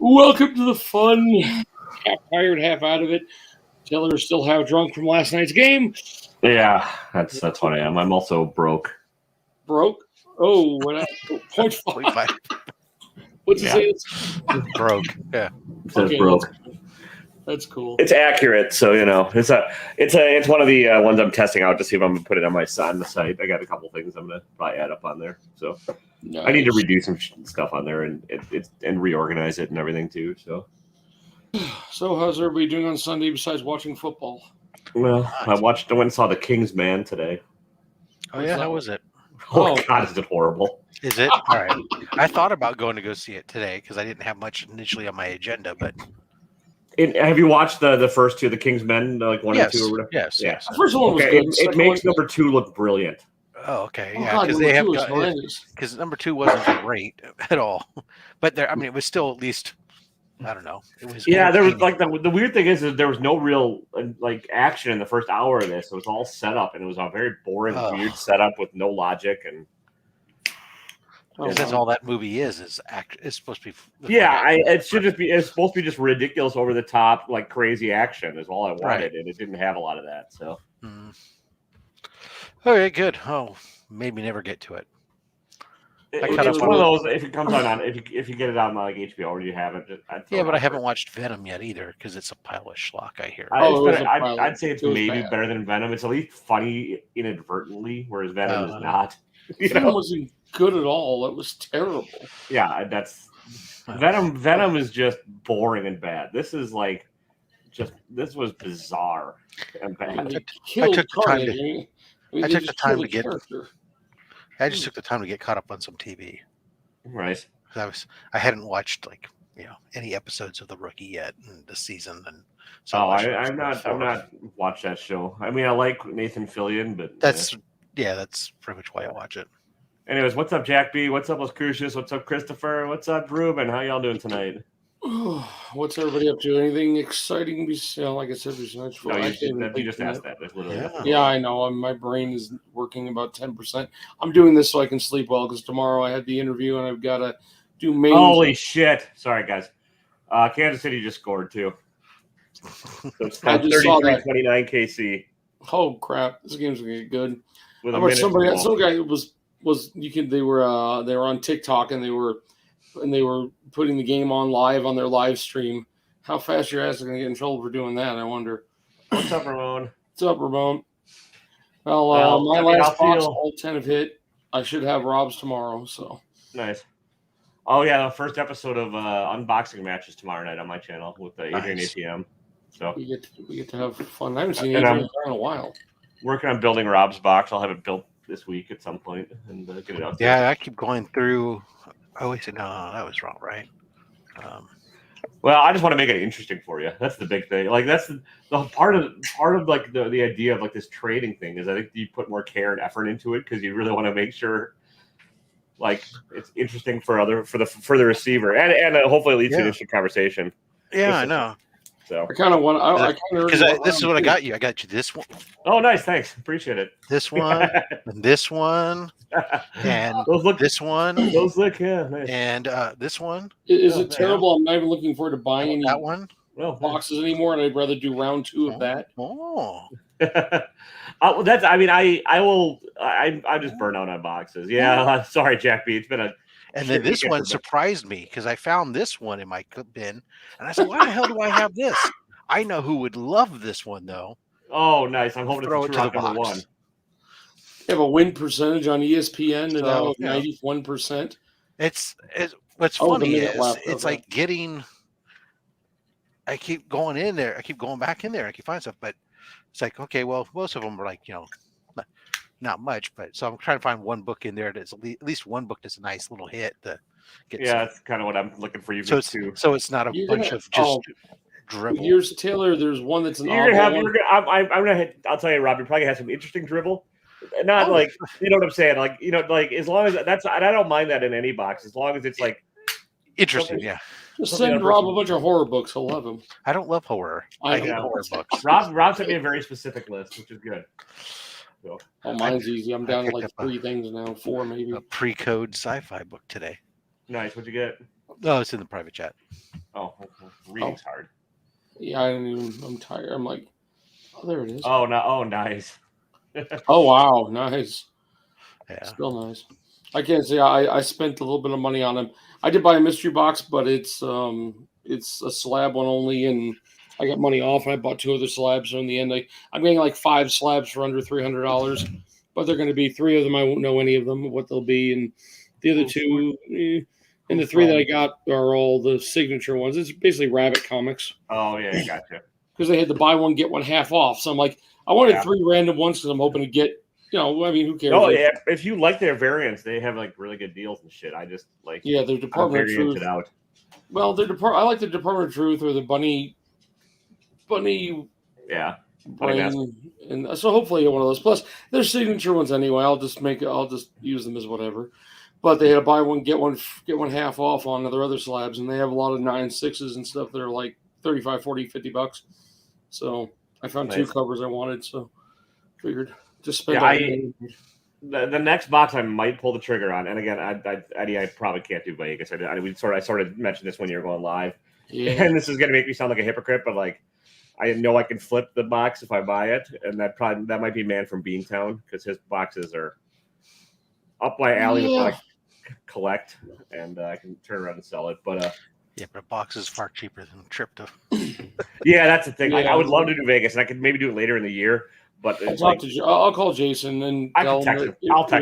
Welcome to the fun. Half tired, half out of it. Taylor's still half drunk from last night's game. Yeah, that's what I am. I'm also broke. Broke? Oh, what? 0.5. What's it say? Broke. Yeah. It says Okay, broke. That's cool. It's accurate, so it's one of the ones I'm testing out to see if I'm gonna put it on the site. I got a couple things I'm gonna probably add up on there. So nice. I need to redo some stuff on there and reorganize it and everything too. So how's everybody doing on Sunday besides watching football? Well, I went and saw The King's Man today. Oh yeah, how was it? Oh God, is it horrible? Is it? All right. I thought about going to go see it today because I didn't have much initially on my agenda, but. Have you watched the first two, The King's Men, like 1 and 2 or whatever? Yes. The first one was good. It makes number 2 look brilliant. Oh, okay. Yeah, because they have because number 2 wasn't great at all, but it was still at least I don't know. It was there was like the weird thing is that there was no real like action in the first hour of this. It was all set up, and it was a very boring, weird setup with no logic and. That's all that movie is supposed to be. It's supposed to be just ridiculous, over the top, like crazy action is all I wanted, and it didn't have a lot of that. So, okay, good. Oh, made me never get to it. It's one of those. If it comes on, if you get it on like HBO or you have it, but I haven't watched Venom yet either because it's a pile of schlock. I hear. I'd say it's maybe better than Venom. It's at least funny inadvertently, whereas Venom is not. Venom wasn't good at all. It was terrible. Yeah, that's Venom. Venom is just boring and bad. This is like this was bizarre and bad. I took the time to get. I just took the time to get caught up on some TV. Right. I hadn't watched any episodes of The Rookie yet in this season, and so I'm not watched that show. I mean, I like Nathan Fillion, but that's pretty much why I watch it. Anyways, what's up, Jack B? What's up, Crucius? What's up, Christopher? What's up, Ruben? How y'all doing tonight? What's everybody up to? Anything exciting? Like I said, besides you just asked that. That's literally yeah, I know. My brain is working about 10%. I'm doing this so I can sleep well because tomorrow I had the interview and I've got to do main. Holy shit! Sorry, guys. Kansas City just scored too. So it's 33-29 KC. Oh crap! This game's gonna get good. Some guy they were on TikTok and they were putting the game on live on their live stream. How fast your ass is going to get in trouble for doing that, I wonder. What's up, Ramon? What's up, Ramon? Well, my last box, all 10 have hit. I should have Rob's tomorrow, so. Nice. Oh, yeah, the first episode of unboxing matches tomorrow night on my channel with Adrian ATM. So we get to have fun. I haven't seen Adrian in a while. Working on building Rob's box. I'll have it built this week at some point and get it out there. Yeah, I keep going through. Oh, wait, no, that was wrong, right? Well, I just want to make it interesting for you. That's the big thing. Like that's the part of like the idea of like this trading thing is I think you put more care and effort into it because you really want to make sure like it's interesting for the receiver and hopefully leads to an interesting conversation. Yeah, I know. So I kind of want because this is what I got you. I got you this one. Oh, nice, thanks, appreciate it. This one, and this one, and this one. Those look nice. And this one. Is it terrible? I'm not even looking forward to buying any that one. Boxes anymore, and I'd rather do round 2 of that. Oh. That's. I mean, I will. I just burn out on boxes. Yeah, sorry, Jack B. It's been a. And then this one surprised me because I found this one in my bin, and I said, "Why the hell do I have this?" I know who would love this one though. Oh, nice! I'm hoping throw it to the box. One. You have a win percentage on ESPN and now 91%. It's what's funny is it's like getting. I keep going in there. I keep going back in there. I keep finding stuff, but it's like okay, well, most of them are like not much, but so I'm trying to find one book in there that's at least one book that's a nice little hit to get. Yeah, that's kind of what I'm looking for you so to. So it's not a bunch of just dribble. Here's Taylor. There's one that's an. I'm gonna. I'll tell you, Rob. You probably have some interesting dribble. Not like you know what I'm saying. Like like as long as that's. I don't mind that in any box as long as it's like interesting. Yeah. Just send Rob a bunch of horror books. He'll love them. I don't love horror. I hate horror books. Rob sent me a very specific list, which is good. So, mine's easy. I'm down to like 3 things now, 4 maybe. A pre-code sci-fi book today. Nice. What'd you get? No, it's in the private chat. Oh, reading's hard. Yeah, I'm tired. I'm like, oh, there it is. Oh, no. Oh, nice. Oh, wow. Nice. Yeah. Still nice. I can't say I spent a little bit of money on them. I did buy a mystery box, but it's a slab one only, and I got money off. And I bought 2 other slabs. So in the end, I'm getting like 5 slabs for under $300, but they're going to be 3 of them. I won't know any of them what they'll be, and the other 2, and the 3 that I got are all the signature ones. It's basically Rabbit Comics. Oh yeah, I gotcha. Because they had to buy one get one half off. So I'm like, I wanted 3 random ones because I'm hoping to get. I mean, who cares? Oh yeah, if you like their variants, they have like really good deals and shit. I just like their Department of Truth. Out. Well, I like the Department of Truth or the bunny. Yeah. Brain, and so hopefully I get one of those. Plus, they're signature ones anyway. I'll just use them as whatever. But they had to buy one get one half off on their other slabs, and they have a lot of 9.6s and stuff that are like $35, $40, $50. So I found 2 covers I wanted, so figured. Just spend the next box I might pull the trigger on, and again, I probably can't do Vegas. I sort of mentioned this when you were going live, and this is going to make me sound like a hypocrite, but like I know I can flip the box if I buy it, and that might be Man from Beantown because his boxes are up my alley with what I collect, and I can turn around and sell it. But yeah, but a box is far cheaper than a trip to. Yeah, that's the thing. Yeah, I would love to do Vegas, and I could maybe do it later in the year. But I'll call Jason and I'll text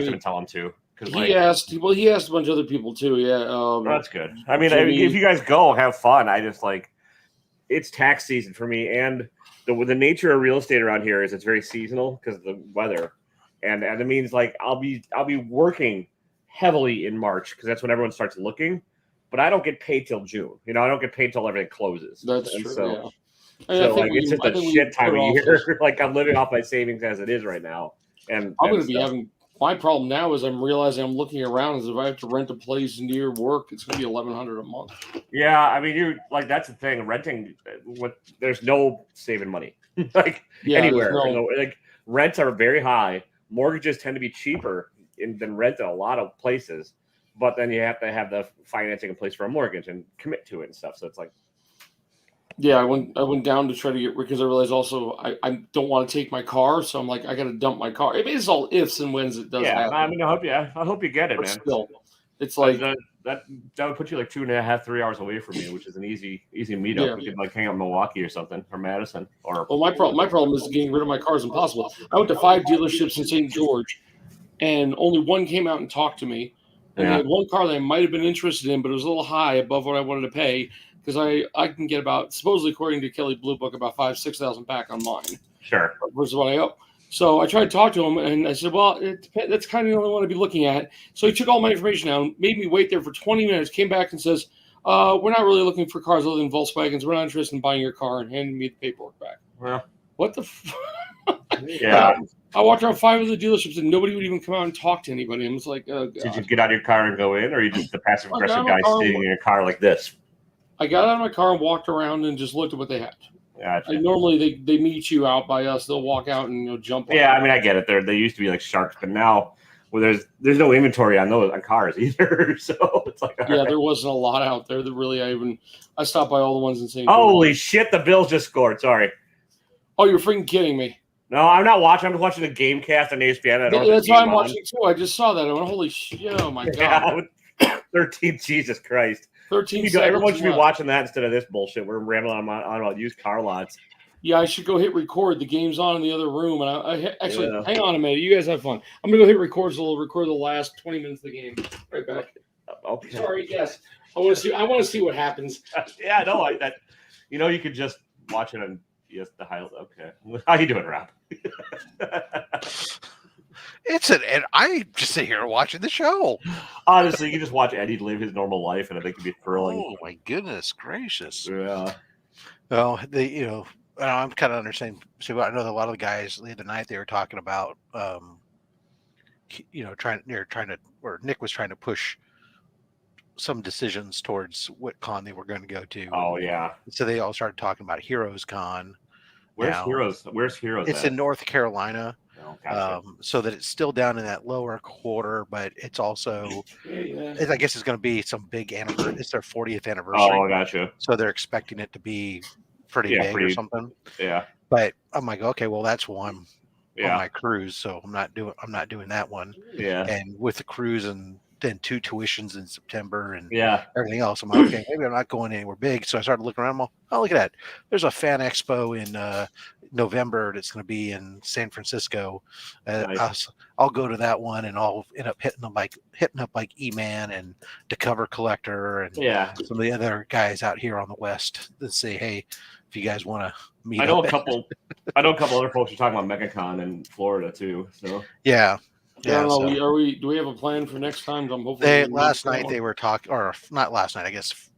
him and tell him too. He asked a bunch of other people too. Yeah, that's good. I mean, if you guys go, have fun. I just it's tax season for me, and the nature of real estate around here is it's very seasonal because of the weather, and it means I'll be working heavily in March because that's when everyone starts looking, but I don't get paid till June. I don't get paid till everything closes. That's true. So, yeah. It's just a shit time of year. I'm living off my savings as it is right now. And I'm going to be having my problem now is I'm realizing I'm looking around as if I have to rent a place near work, it's going to be $1,100 a month. Yeah, I mean, that's the thing. Renting, there's no saving money anywhere. Rents are very high. Mortgages tend to be cheaper than rent in a lot of places, but then you have to have the financing in place for a mortgage and commit to it and stuff. So it's like. Yeah, I went down to try to get because I realized also I don't want to take my car, so I'm like I got to dump my car. It's all ifs and whens it does. Yeah, happen. I mean, I hope you get it, but man. Still, it's like that would put you 2.5, 3 hours away from me, which is an easy meetup. Yeah. We could hang out in Milwaukee or something, or Madison, or. Well, my problem is getting rid of my car is impossible. I went to 5 dealerships in St. George, and only one came out and talked to me. And they had one car that I might have been interested in, but it was a little high above what I wanted to pay. Because I can get about, supposedly according to Kelly Blue Book, about $5,000-6,000 back on mine. Sure. Versus what I owe. So I tried to talk to him, and I said, well, that's kind of the only one I'd be looking at. So he took all my information down, made me wait there for 20 minutes, came back and says, we're not really looking for cars other than Volkswagens. We're not interested in buying your car, and handed me the paperwork back. Well, what the Yeah. I walked around 5 of the dealerships, and nobody would even come out and talk to anybody. I was like, oh, God. Did you get out of your car and go in, or are you just the passive-aggressive guy sitting in your car like this? I got out of my car and walked around and just looked at what they had. Gotcha. Normally they meet you out by us. They'll walk out and jump on. Yeah, I mean, I get it. They used to be like sharks, but now there's no inventory on cars either. So it's like right. There wasn't a lot out there that really I stopped by all the ones in St. Holy shit, the Bills just scored. Sorry. Oh, you're freaking kidding me. No, I'm not watching. I'm watching the game cast on ESPN. That's why I'm watching too. I just saw that. I went, holy shit, oh my God. 13, Jesus Christ. 13 Everyone should be watching that instead of this bullshit. We're rambling on about used car lots. Yeah, I should go hit record. The game's on in the other room, and I actually hang on a minute. You guys have fun. I'm gonna go hit record. So we'll record the last 20 minutes of the game. Right back. Okay. Sorry. Yes. I want to see what happens. Yeah. No. You could just watch it on the highlight. Okay. How you doing, Rob? And I just sit here watching the show. Honestly, you just watch Eddie live his normal life, and I think it'd be thrilling. Oh my goodness gracious! Yeah. Well, I'm kind of understanding. So I know that a lot of the guys the other night they were talking about, Nick was trying to push some decisions towards what con they were going to go to. Oh yeah. So they all started talking about Heroes Con. Where's Heroes? Where's Heroes? It's in North Carolina. Oh, gotcha. So that it's still down in that lower quarter, but it's also, I guess it's going to be some big anniversary. It's their 40th anniversary. Oh, gotcha. So they're expecting it to be pretty big or something. Yeah. But I'm like, okay, well, that's one Yeah. on my cruise, so I'm not doing that one. Yeah. And with the cruise and then 2 tuitions in September and everything else, I'm like, okay, maybe I'm not going anywhere big. So I started looking around. Well, oh, look at that. There's a fan expo in November that's going to be in San Francisco. Nice. I'll go to that one, and I'll end up hitting up like E-Man and the Cover Collector and some of the other guys out here on the West that say, hey, if you guys want to meet, I know a couple other folks are talking about MegaCon in Florida too. So yeah. Yeah, so. Do we have a plan for next time? I'm hoping last night they were talking, or not last night, I guess.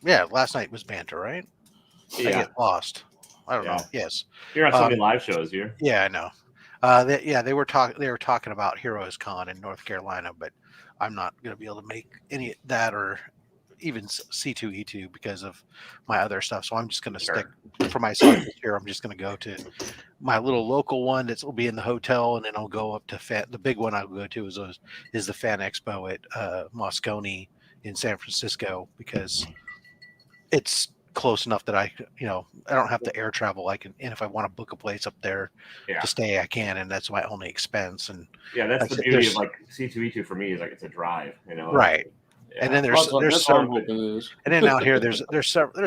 Yeah, last night was banter, right? Yeah. I get lost. I don't know. Yes. You're on so many live shows here. Yeah, I know. They were talking about Heroes Con in North Carolina, but I'm not going to be able to make any of that or even C2E2 because of my other stuff. So I'm just going to stick for myself here. I'm just going to go to my little local one that will be in the hotel, and then I'll go up to the big one I'll go to is the Fan Expo at Moscone in San Francisco, because it's close enough that I don't have to air travel. And if I want to book a place up there to stay, I can, and that's my only expense. And that's the beauty of like C2E2 for me is like it's a drive, right. Yeah. And then there's several, and then out here there's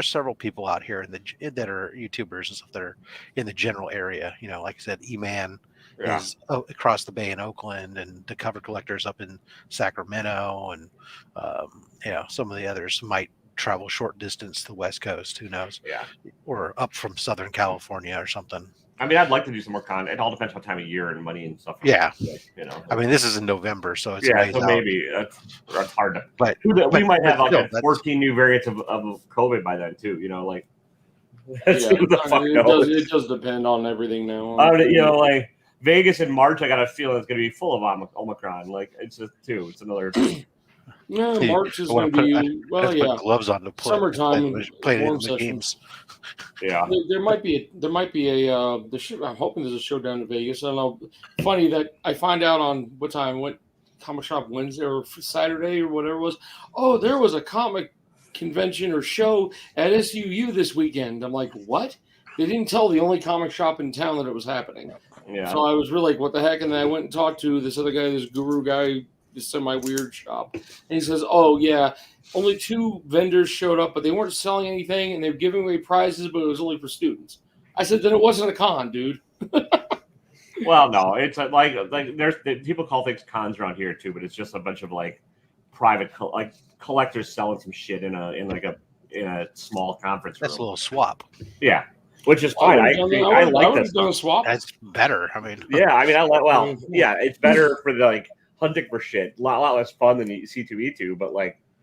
several people out here that are YouTubers and stuff that are in the general area. Like I said, E-Man is across the bay in Oakland, and the Cover Collectors up in Sacramento, and some of the others might travel short distance to the West Coast. Who knows? Yeah, or up from Southern California or something. I mean, I'd like to do some more con. It all depends on time of year and money and stuff. Yeah, I mean, this is in November, so it's so maybe that's hard to. But we might have like 14 new variants of COVID by then too. Like, it does depend on everything now. Like Vegas in March, I got a feeling it's going to be full of Omicron. Like it's another. No, March is going to be put gloves on to play. Summertime playing the games. Yeah, there might be a. I'm hoping there's a show down in Vegas. I don't know. Funny that I find out on what time. Went comic shop Wednesday or Saturday or whatever it was. Oh, there was a comic convention or show at SUU this weekend. I'm like, what? They didn't tell the only comic shop in town that it was happening. Yeah. So I was really like, what the heck? And then I went and talked to this other guy, this guru guy. This semi-weird shop, and he says, "Oh yeah, only 2 vendors showed up, but they weren't selling anything, and they were giving away prizes, but it was only for students." I said, "Then it wasn't a con, dude." Well, no, it's like there's people call things cons around here too, but it's just a bunch of like private collectors selling some shit in a small conference room. That's a little swap. Yeah. Which is fine. I like that stuff. Swap. That's better. I mean, it's better for the hunting for shit. A lot less fun than C2E2, but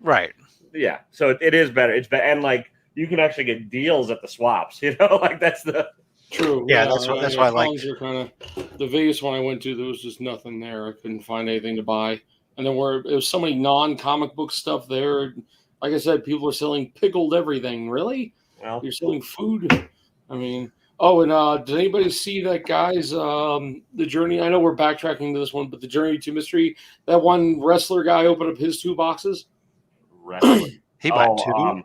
right. Yeah. So it is better. It's better, and you can actually get deals at the swaps. That's the true. Yeah, that's why I like. The Vegas one I went to, there was just nothing there. I couldn't find anything to buy, and then there was so many non-comic book stuff there. Like I said, people are selling pickled everything. Really? Well, you're selling food. I mean. Oh, and did anybody see that guy's the Journey? I know we're backtracking to this one, but the Journey to Mystery, that one wrestler guy opened up his 2 boxes. Wrestler. He bought 2.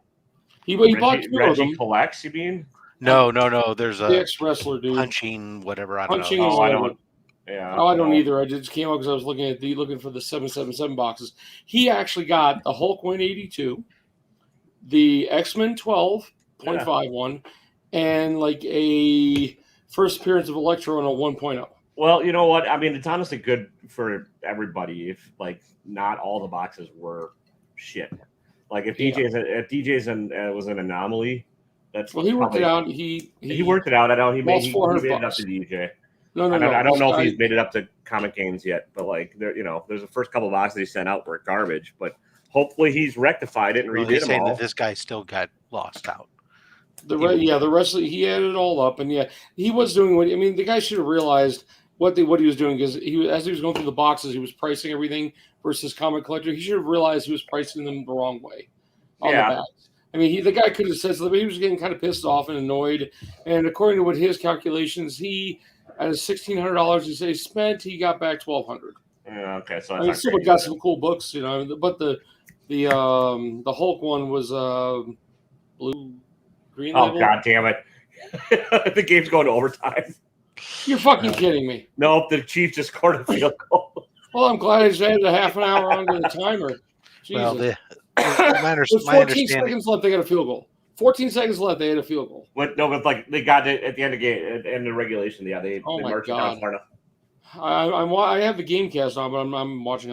He bought 2 of them. Collects, you mean? No. There's a ex-wrestler dude. Punching, whatever. I don't punching know. I don't. Yeah. Oh, I don't either. I just came out because I was looking for the 777 boxes. He actually got the Hulk 182, the X-Men 12.51. And a first appearance of Electro in a 1.0. Well, you know what? I mean, it's honestly good for everybody if not all the boxes were shit. If DJ's was an anomaly, that's he worked it out. He worked it out. I know he made it up to DJ. No. I don't know if he's made it up to Comic Games yet, but there's the first couple of boxes he sent out were garbage. But hopefully he's rectified it and redid them all. That this guy still got lost out. The rest of he had it all up, and he was doing what the guy should have realized what he was doing, because as he was going through the boxes, he was pricing everything versus Comic Collector. He should have realized he was pricing them the wrong way on the backs. I mean, the guy could have said something, but he was getting kind of pissed off and annoyed. And according to what his calculations, he Out of $1,600 he spent, he got back $1,200. Yeah, okay, so I mean, still got some cool books, you know. But the Hulk one was blue, green. Oh label. God damn it! The game's going to overtime. You're fucking kidding me. Nope, the Chiefs just scored a field goal. Well, I'm glad I just added a half an hour onto the timer. Jesus. Well, With 14 seconds left, they got a field goal. 14 seconds left, they had a field goal. But like they got it at the end of the game, at the end of regulation. Yeah, they marched down far enough. I have the game cast on, but I'm watching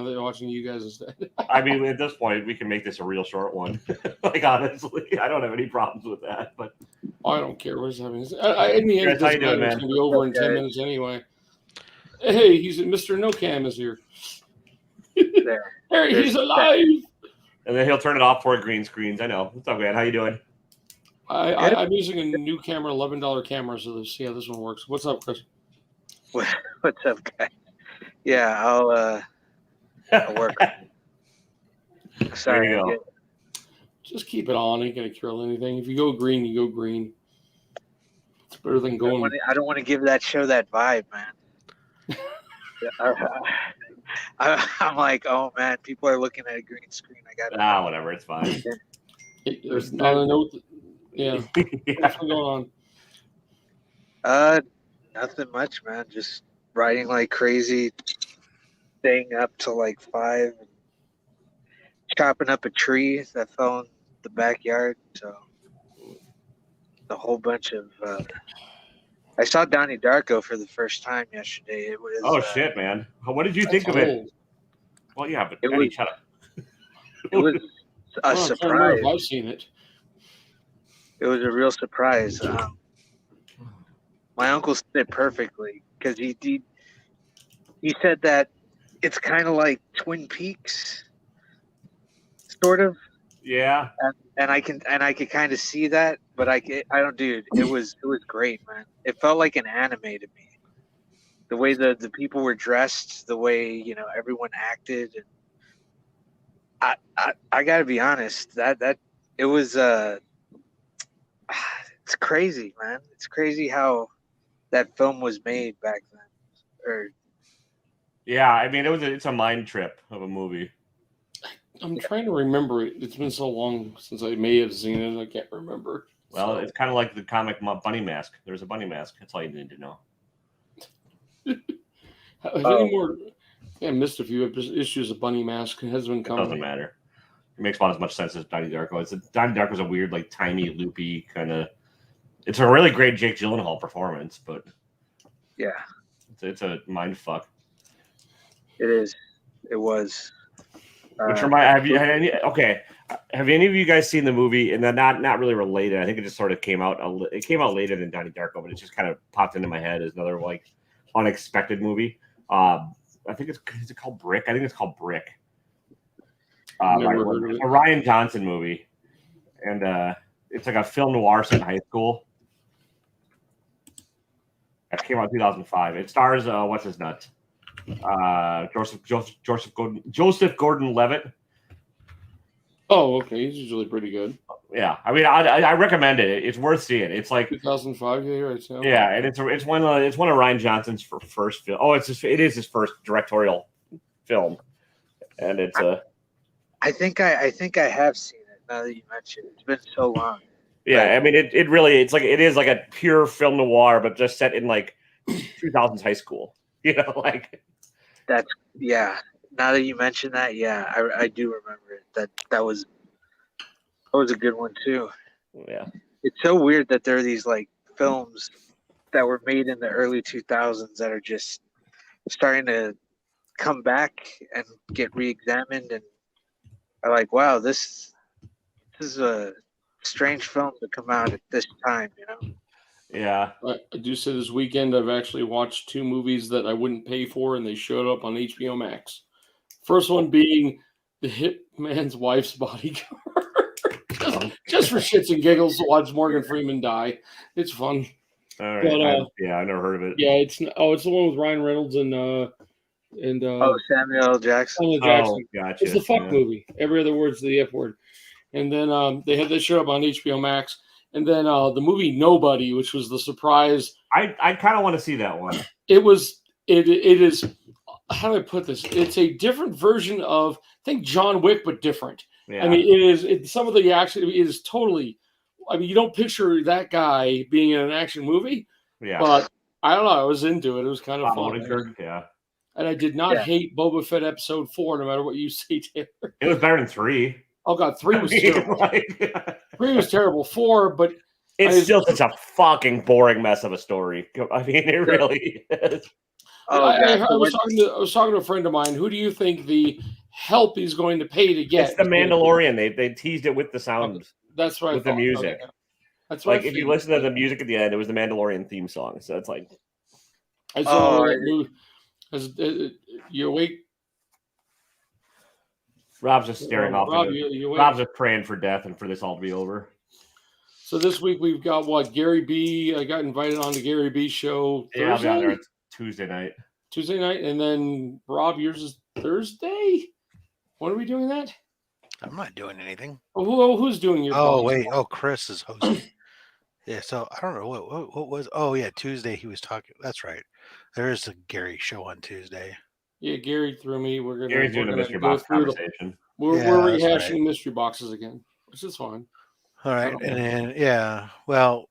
you guys instead. I mean, at this point, we can make this a real short one. Like honestly, I don't have any problems with that. But I don't care what's happening. In the end, it's going to be over in 10 minutes anyway. Hey, he's Mr. No Cam is here. Hey, he's alive. And then he'll turn it off for green screens. I know. What's up, man? How you doing? I'm using a new camera, $11 camera, so let's see how this one works. What's up, Chris? What's up, guys? Yeah, I'll work. Sorry. There you go. Just keep it on. Ain't gonna kill anything. If you go green, you go green. It's better than going. I don't want to give that show that vibe, man. I'm like, oh man, people are looking at a green screen. I got whatever. It's fine. There's not a note. Yeah. What's going on? Nothing much, man. Just riding like crazy, staying up till like 5, chopping up a tree that fell in the backyard. So a whole bunch of. I saw Donnie Darko for the first time yesterday. It was. Shit, man! What did you think of it? Well, yeah, but Eddie, shut up. It was a surprise. I've seen it. It was a real surprise. My uncle said it perfectly because he said that it's kind of like Twin Peaks, sort of. Yeah. And I could kind of see that, but I don't, dude. It was great, man. It felt like an anime to me. The way the people were dressed, the way everyone acted, and I gotta be honest, that it was it's crazy, man. It's crazy how that film was made back then. Yeah, I mean it's a mind trip of a movie. I'm trying to remember it. It's been so long since I may have seen it. I can't remember. Well, it's kind of like the comic Bunny Mask. There's a Bunny Mask. That's all you need to know. Any more? I missed a few issues of Bunny Mask. It has been coming. It doesn't matter. It makes about as much sense as Donnie Darko. Donnie Darko is a weird, like tiny, loopy kind of. It's a really great Jake Gyllenhaal performance, but yeah, it's a mind fuck. It is. It was. Have any of you guys seen the movie? And then not really related. I think it just sort of came out. It came out later than Donnie Darko, but it just kind of popped into my head as another like unexpected movie. I think is it called Brick? I think it's called Brick. It's a Ryan Johnson movie, and it's like a film noir set in high school. It came out in 2005. It stars what's his nuts? Joseph Gordon-Levitt. Oh, okay. He's usually pretty good. Yeah, I mean, I recommend it. It's worth seeing. It's like 2005. Yeah, and it's one of Ryan Johnson's first film. Oh, it is his first directorial film, and it's I think I have seen it now that you mentioned it. It's been so long. Yeah, I mean, it is like a pure film noir, but just set in like 2000s high school. Like that's Now that you mentioned that, I do remember it. That was a good one too. Yeah, it's so weird that there are these like films that were made in the early 2000s that are just starting to come back and get re-examined, and are like, wow, this is a strange film to come out at this time, Yeah. I do say this weekend I've actually watched 2 movies that I wouldn't pay for, and they showed up on HBO Max. First one being The Hitman's Wife's Bodyguard. just for shits and giggles to watch Morgan Freeman die. It's fun. All right. But, I never heard of it. Yeah, it's the one with Ryan Reynolds and Samuel Jackson. Oh, gotcha. It's the fuck movie. Every other word's the F word. And then they had this show up on HBO Max. And then the movie Nobody, which was the surprise I kind of want to see that one. It is. How do I put this? It's a different version of, I think, John Wick, but different. Yeah. I mean, some of the action is totally. I mean, you don't picture that guy being in an action movie. Yeah. But I don't know. I was into it. It was kind of fun. Yeah. And I did not hate Boba Fett episode 4, no matter what you say, Taylor. It was better than 3. Oh God, 3 was terrible. 3 was terrible. 4, but it's still such a fucking boring mess of a story. I mean, it really is. I was talking to a friend of mine. Who do you think the help he's going to pay to get? It's the Mandalorian. They teased it with the sounds. That's right. With the music. Okay. That's like if you listen to the music at the end, it was the Mandalorian theme song. So it's like. I saw you awake? Rob's just staring off. Rob's just praying for death and for this all to be over. So this week we've got what? Gary B. I got invited on the Gary B. show. Thursday? Yeah, I'll be on there Tuesday night. Tuesday night, and then Rob, yours is Thursday. When are we doing that? I'm not doing anything. Who's doing your? Oh wait, Chris is hosting. Yeah, so I don't know what was. Oh yeah, Tuesday he was talking. That's right. There is a Gary show on Tuesday. Yeah, Gary threw me. Gary's doing a mystery box conversation. We're rehashing mystery boxes again, which is fine. All right, and then well,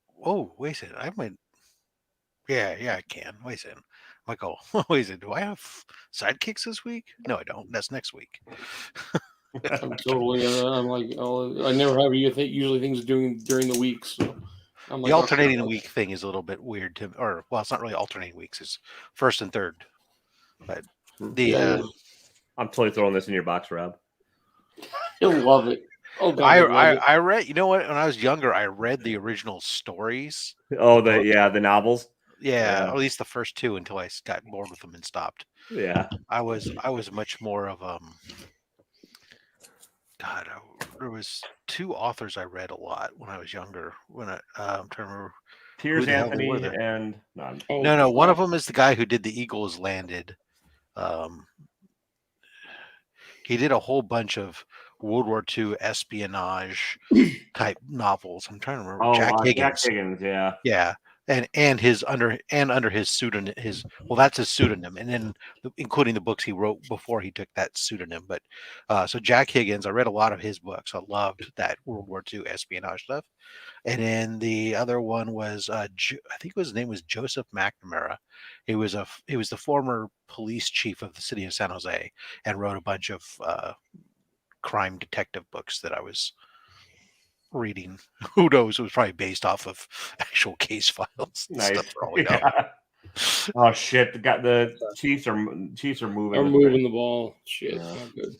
wait a second. I might. Yeah, I can. Wait a second. Michael, wait a second. Do I have sidekicks this week? No, I don't. That's next week. I'm totally. I'm like, I never have. Usually things doing during the week. So I'm like, the alternating week thing is a little bit weird to, or well, it's not really alternating weeks. It's first and third. But I'm totally throwing this in your box, Rob. You'll love it. Oh God, I read. You know what? When I was younger, I read the original stories. Oh, the novels. Yeah, at least the first 2 until I got bored with them and stopped. Yeah, I was much more of God, there was 2 authors I read a lot when I was younger. When I'm trying to remember. Piers Anthony and no, one of them is the guy who did The Eagles Landed. He did a whole bunch of World War II espionage type novels. I'm trying to remember. Jack Higgins, yeah, and his under his pseudonym. That's his pseudonym, and then including the books he wrote before he took that pseudonym. But so Jack Higgins, I read a lot of his books. I loved that World War II espionage stuff. And then the other one was I think his name was Joseph McNamara. He was the former police chief of the city of San Jose and wrote a bunch of crime detective books that I was reading. Who knows? It was probably based off of actual case files. Nice. Stuff for all we know. Oh shit! The Chiefs are moving. They're moving the ball. Shit, not good.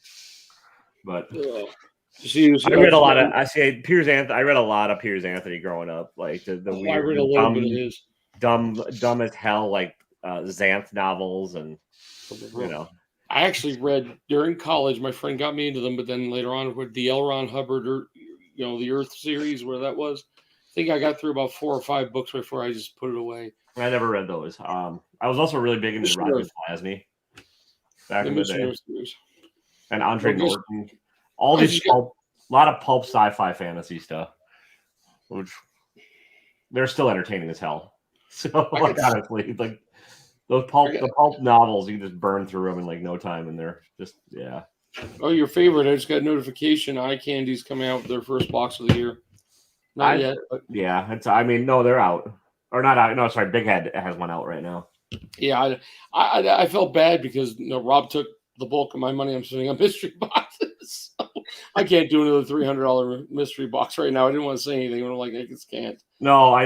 But I read a lot of. Piers Anthony. I read a lot of Piers Anthony growing up. Like the weird, I read a little bit of his dumb as hell, like Xanth novels, and I actually read during college. My friend got me into them, but then later on with the L. Ron Hubbard, or the Earth series, where that was. I think I got through about 4 or 5 books before I just put it away. I never read those. I was also really big into Roger Zelazny back in the day, and Andre Norton. All these a lot of pulp sci-fi fantasy stuff, which they're still entertaining as hell. So honestly, like the pulp novels, you just burn through them in like no time, and they're just Oh, your favorite! I just got a notification. Eye Candy's coming out with their first box of the year. Not yet, but no, they're out or not out. No, sorry, Big Head has one out right now. Yeah, I felt bad because Rob took the bulk of my money. I'm spending on mystery boxes. So I can't do another $300 mystery box right now. I didn't want to say anything. I'm like, I just can't. No, I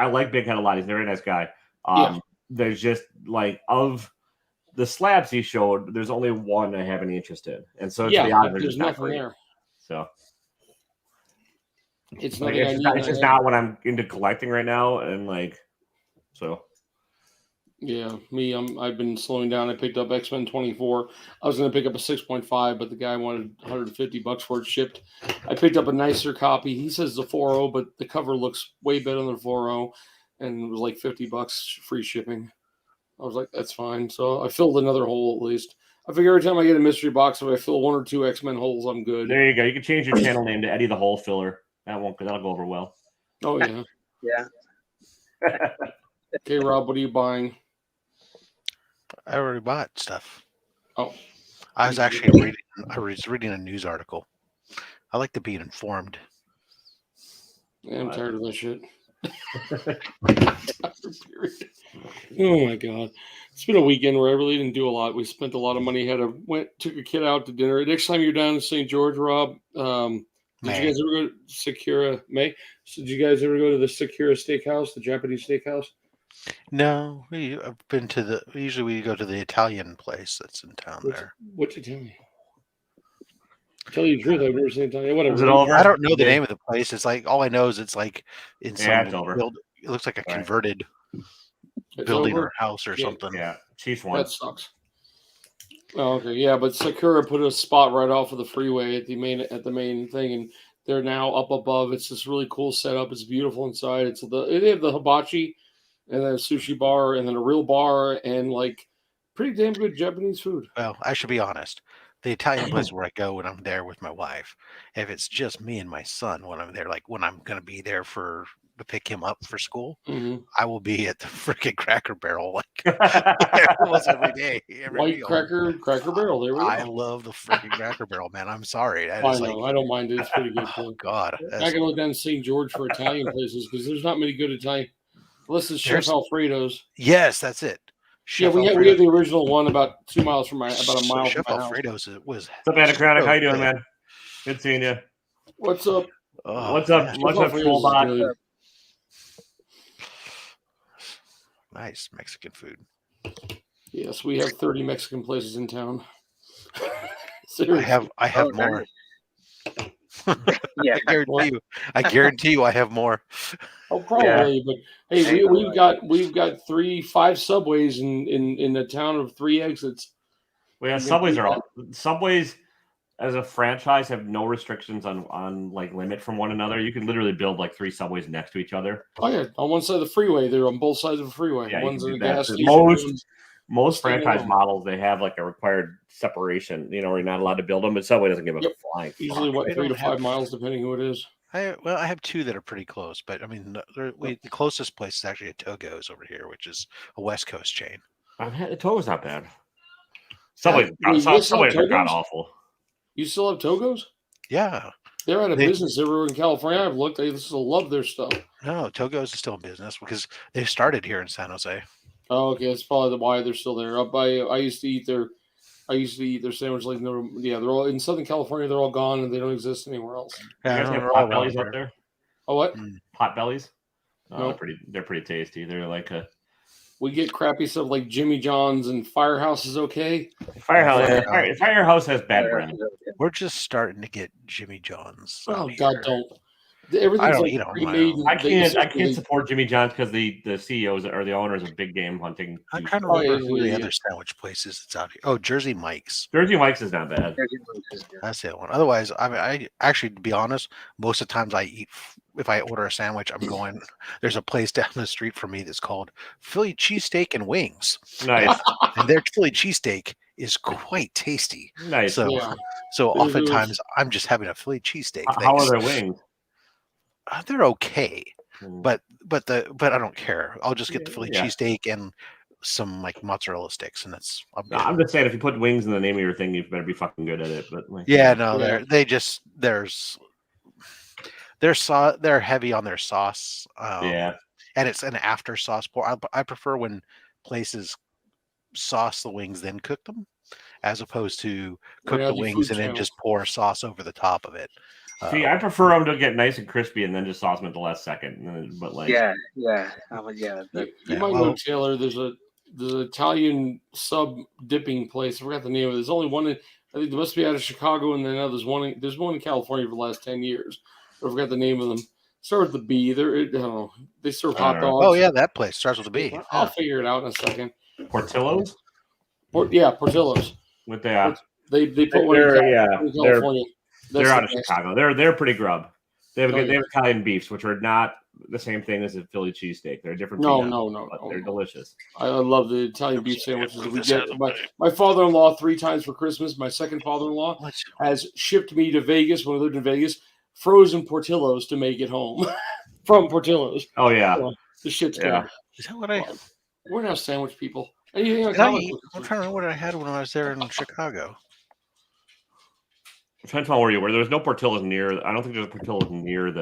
like Big Head a lot. He's a very nice guy. There's just like of the slabs he showed, there's only one I have any interest in, and so there's nothing there. So it's like, it's just not what I'm into collecting right now, and like so. Yeah, I've been slowing down. I picked up X-Men 24. I was going to pick up a 6.5, but the guy wanted $150 for it shipped. I picked up a nicer copy. He says the 4.0, but the cover looks way better than the 4.0, and it was like $50 free shipping. I was like, that's fine. So I filled another hole at least. I figure every time I get a mystery box, if I fill 1 or 2 X-Men holes, I'm good. There you go. You can change your channel name to Eddie the Hole Filler. That'll go over well. Oh yeah. Yeah. Okay, Rob, what are you buying? I already bought stuff. Oh, I was actually reading a news article. I like to be informed. yeah, I'm tired of that shit. Oh my god, it's been a weekend where I really didn't do a lot. We spent a lot of money. Took a kid out to dinner. Next time you're down in St. George, Rob, did you guys ever go to Sakura? May? So did you guys ever go to the Sakura Steakhouse, the Japanese steakhouse? No, I've been to the. Usually we go to the Italian place that's in town there. What's Italian? Tell you the truth, I've never seen Italian. Whatever. Is it over? I don't know the name of the place. It's like all I know is it's like in some it's over. It looks like a converted It's building over? or house or something. Yeah, Chiefs won. That sucks. Oh, okay, yeah, but Sakura put a spot right off of the freeway at the main thing, and they're now up above. It's this really cool setup. It's beautiful inside. They have the hibachi, and then a sushi bar, and then a real bar, and like pretty damn good Japanese food. Well, I should be honest. The Italian place where I go when I'm there with my wife, if it's just me and my son when I'm there, like when I'm going to be there to pick him up for school, I will be at the freaking Cracker Barrel like almost every day. White Cracker Barrel. There we go. I love the freaking Cracker Barrel, man. I'm sorry. I know. I don't mind it. It's pretty good. Oh God, I can look down St. George for Italian places because there's not many good Italian. Unless it's Chef Alfredo's. Yes, that's it. Chef we had the original one about 2 miles from about a mile Chef from my Alfredo's What's was. up, Anachronic? How you doing, man? Good seeing you. What's up? What's up? What's up, Fullbot? Nice Mexican food. Yes, we have 30 Mexican places in town. I have more. Yeah, I guarantee you, I have more. Oh, probably. Yeah. But hey, we've got 5 subways in a town of 3 exits. Well, yeah, subways as a franchise have no restrictions on like limit from one another. You can literally build like 3 subways next to each other. Oh yeah, on one side of the freeway. They're on both sides of the freeway. Yeah, one's in a gas station. Most franchise models, they have like a required separation. You know, where you're not allowed to build them, but Subway doesn't give a flying. Usually, 3 to 5 miles, depending who it is. I have 2 that are pretty close, but I mean, the closest place is actually a Togo's over here, which is a West Coast chain. The Togo's not bad. Subway's not awful. You still have Togo's? Yeah. They're out of business everywhere in California. I've looked. I still love their stuff. No, Togo's is still in business because they started here in San Jose. Oh, okay. That's probably why they're still there. I used to eat their sandwich like they're all in Southern California. They're all gone and they don't exist anywhere else. Yeah, you guys have Potbellies up there? Oh, what? Potbellies? No, they're pretty tasty. They're like we get crappy stuff like Jimmy John's and Firehouse is okay. Firehouse has bad bread. We're just starting to get Jimmy John's. Oh God, don't. Everything's like pre-made. I can't support Jimmy John's because the CEOs or the owners of Big Game Hunting. I'm trying to remember who the other sandwich places that's out here. Oh, Jersey Mike's. Jersey Mike's is not bad. That's the one. Otherwise, I actually, to be honest, most of the times I eat. If I order a sandwich, I'm going. There's a place down the street from me that's called Philly Cheesesteak and Wings. Nice. And their Philly cheesesteak is quite tasty. Nice. So oftentimes I'm just having a Philly cheesesteak. How are their wings? They're okay, but I don't care. I'll just get the Philly cheesesteak and some like mozzarella sticks, and that's. I'm just saying, if you put wings in the name of your thing, you better be fucking good at it. But they're heavy on their sauce. And it's an after sauce pour. I prefer when places sauce the wings then cook them, as opposed to cook the wings and then just pour sauce over the top of it. See, I prefer them to get nice and crispy and then just sauce them at the last second. But like, you might know, Taylor. There's an Italian sub dipping place. I forgot the name of it. There's only one. I think there must be out of Chicago, and then there's one in California for the last 10 years. I forgot the name of them. Start with the B. I don't know. They serve hot dogs. Oh yeah, that place starts with a B. I'll figure it out in a second. Portillo's. Portillo's. With the they put one in California. They're out of Chicago. They're pretty grub. They have Italian beefs, which are not the same thing as a Philly cheesesteak. They're different. No. They're delicious. I love the Italian beef sandwiches that we get. My father-in-law 3 times for Christmas. My second father-in-law has shipped me to Vegas when we lived in Vegas, frozen Portillo's to make it home from Portillo's. Oh yeah, so the shit's good. Is that what I? We're not sandwich people. Anything I'm trying to remember what I had when I was there in Chicago. Depends on where you were. There was no Portillo's near. I don't think there's a Portillo's near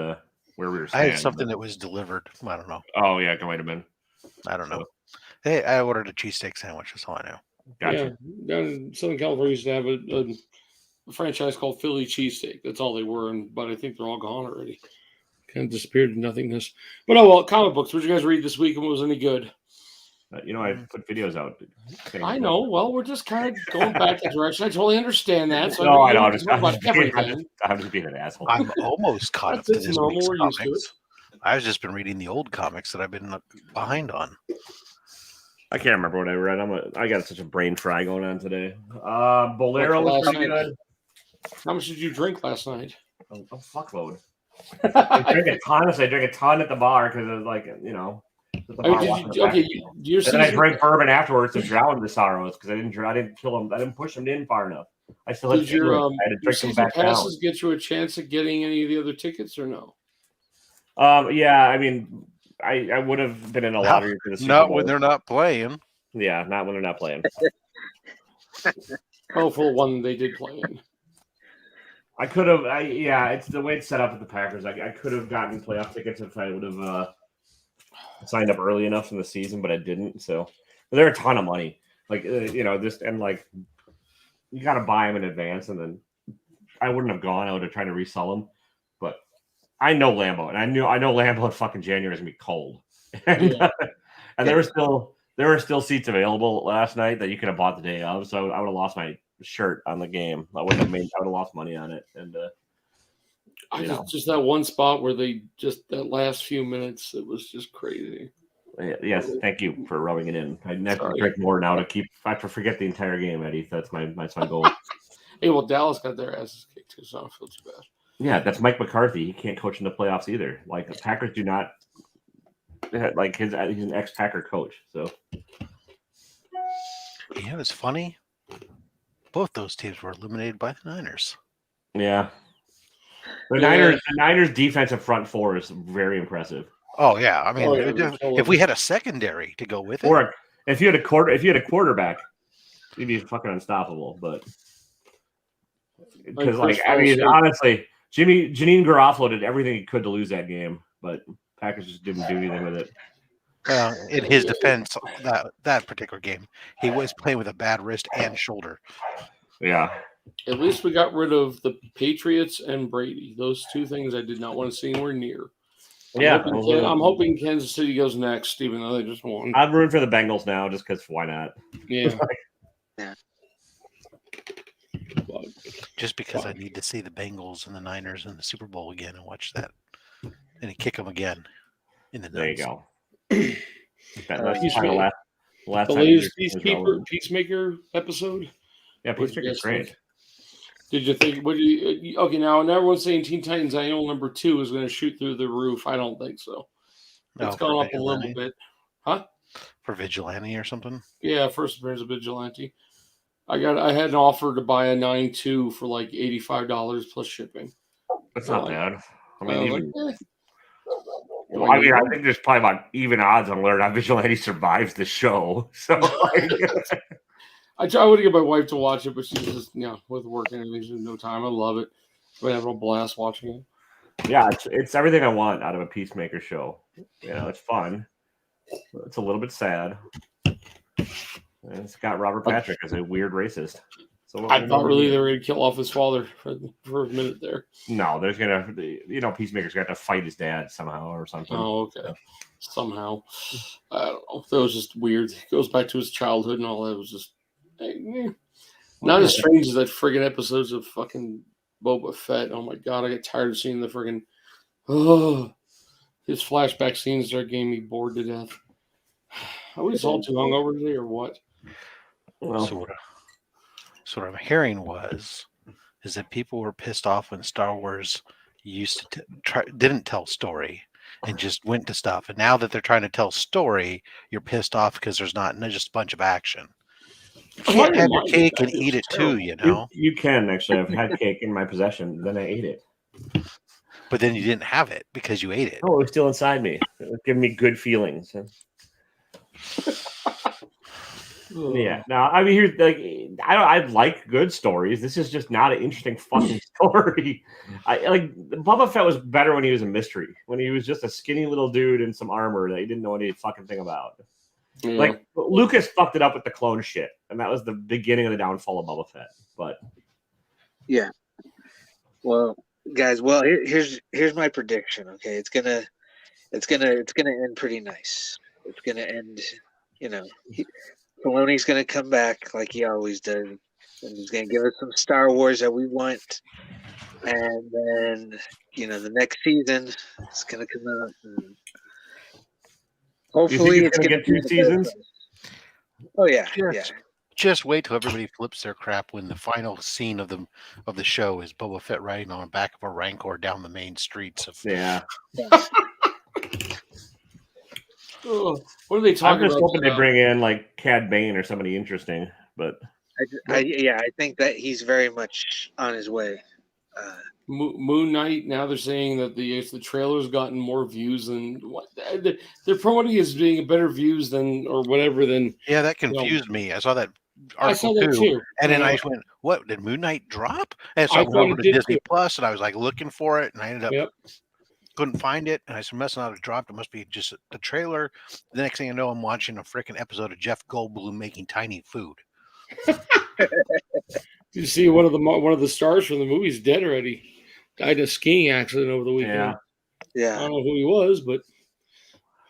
where we were staying. I had something that was delivered. I don't know. Oh yeah, it might have been. I don't know. Hey, I ordered a cheesesteak sandwich. That's all I know. Gotcha. Yeah, down in Southern California, used to have a franchise called Philly Cheesesteak. That's all they were, but I think they're all gone already. Kind of disappeared into nothingness. But oh well, comic books. What did you guys read this week and what was any good? I put videos out. I know. Well, we're just kind of going back that direction. I totally understand that. So no, I know. I'm just being an asshole. I'm almost caught up to this week's comics. I've just been reading the old comics that I've been behind on. I can't remember what I read. I got such a brain fry going on today. Bolero was pretty good. How much did you drink last night? A fuckload. I drank a ton. I drank a ton at the bar because it was like, then I drank bourbon afterwards to drown the sorrows because I didn't kill them. I didn't push them in far enough. I still had to drink them back down. Passes get you a chance at getting any of the other tickets or no? Yeah, I mean, I would have been in a lottery for the Super Bowl. Not when they're not playing. Yeah, not when they're not playing. Oh, for the one they did play in. I could have. It's the way it's set up with the Packers. I could have gotten playoff tickets if I would have signed up early enough in the season, but I didn't. So they're a ton of money. You got to buy them in advance, and then I wouldn't have gone. I would have tried to resell them, but I know Lambeau, and I know Lambeau in fucking January is gonna be cold, and there were still seats available last night that you could have bought the day of. So I would have lost my shirt on the game. I would have lost money on it, and just that one spot where they just that last few minutes, it was just crazy. Yes, thank you for rubbing it in. I have to drink more now to keep. I have to forget the entire game, Eddie. That's my goal. Hey, well, Dallas got their asses kicked too, so I don't feel too bad. Yeah, that's Mike McCarthy. He can't coach in the playoffs either. Like the Packers do not. Like he's an ex-Packer coach, so. Yeah, it's funny. Both those teams were eliminated by the Niners. Yeah. The Niners defensive front four is very impressive. Oh yeah, I mean, if we had a secondary to go with it, or if you had a quarterback, you'd be fucking unstoppable. But because honestly, Janine Garofalo did everything he could to lose that game, but Packers just didn't do anything with it. In his defense, that particular game, he was playing with a bad wrist and shoulder. Yeah. At least we got rid of the Patriots and Brady. Those two things I did not want to see anywhere near. I'm hoping Kansas City goes next, even though they just won. I'm rooting for the Bengals now, just because why not? Yeah. Yeah. Just because I need to see the Bengals and the Niners in the Super Bowl again and watch that, and kick them again in the nuts. There you go. The latest Peacemaker episode. Yeah, Peacemaker's great. Did you think? Okay, now everyone's saying Teen Titans Annual number 2 is going to shoot through the roof. I don't think so. It's gone up a little bit, huh? For Vigilante or something. Yeah, first appearance of Vigilante. I had an offer to buy a 9.2 for like $85 plus shipping. That's not bad. I mean, I think there's probably about even odds on whether or not Vigilante survives the show. So I would get my wife to watch it, but she's just with work and everything, she's no time. I love it. We have a blast watching it. Yeah, it's everything I want out of a Peacemaker show. It's fun. It's a little bit sad. And it's got Robert Patrick as a weird racist. So I thought really they were going to kill off his father for a minute there. No, there's going to, Peacemaker's got to fight his dad somehow or something. Oh, okay. Somehow. I don't know. That was just weird. It goes back to his childhood and all that. It was just not as strange as that friggin' episodes of fucking Boba Fett. Oh my God, I get tired of seeing the friggin' his flashback scenes there getting me bored to death. Are we just all too hungover today or what? Well, so what I'm hearing is that people were pissed off when Star Wars used to didn't tell story and just went to stuff. And now that they're trying to tell story, you're pissed off because there's not just a bunch of action. You can't have your cake and eat it too, You can actually. I've had cake in my possession, then I ate it. But then you didn't have it because you ate it. Oh, it was still inside me. It was giving me good feelings. Yeah. No, I mean, here's like, I like good stories. This is just not an interesting fucking story. I like Boba Fett was better when he was a mystery. When he was just a skinny little dude in some armor that he didn't know any fucking thing about. Yeah. Like Lucas fucked it up with the clone shit, and that was the beginning of the downfall of Boba Fett. But yeah. Well, guys. Well, here's my prediction. Okay, it's gonna end pretty nice. It's gonna end. Filoni's gonna come back like he always does, and he's gonna give us some Star Wars that we want. And then the next season is gonna come out. And hopefully, it's gonna get 2 seasons. Oh yeah, Just wait till everybody flips their crap when the final scene of the show is Boba Fett riding on the back of a Rancor down the main streets of. Yeah. What are they talking about? I'm just hoping they bring in like Cad Bane or somebody interesting, but I think that he's very much on his way. Moon Knight. Now they're saying that the trailer's gotten more views than what they're promoting as being better views than or whatever. Than that confused me. I saw that article I saw that too. And then I went, "What did Moon Knight drop?" And so I went over to Disney Plus, and I was like looking for it, and I ended up couldn't find it. And I said, "Must not have dropped. It must be just the trailer." The next thing I know, I'm watching a freaking episode of Jeff Goldblum making tiny food. You see, one of the stars from the movie's dead already. Died in a skiing accident over the weekend. Yeah. I don't know who he was, but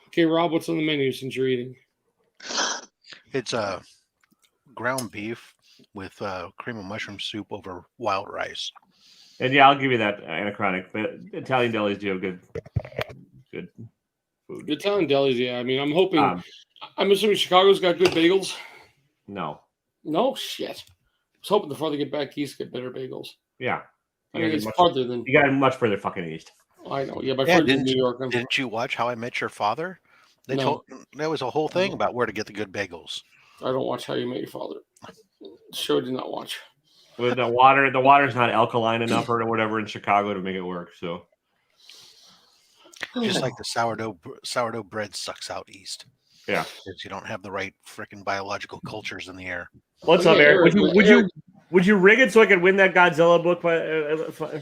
okay, Rob, what's on the menu since you're eating? It's ground beef with cream of mushroom soup over wild rice. And I'll give you that anachronic. But Italian delis do have good food. Italian delis, I mean, I'm hoping. I'm assuming Chicago's got good bagels. No shit. I was hoping before they get back east, get better bagels. Yeah. I mean, it's farther than... You got much further fucking east. I know. Yeah, my friends in New York. Didn't you watch How I Met Your Father? There was a whole thing about where to get the good bagels. I don't watch How You Met Your Father. The show did not watch. With the water's not alkaline enough or whatever in Chicago to make it work. So, just like the sourdough bread sucks out east. Yeah, because you don't have the right freaking biological cultures in the air. What's up, Eric? Would you rig it so I could win that Godzilla book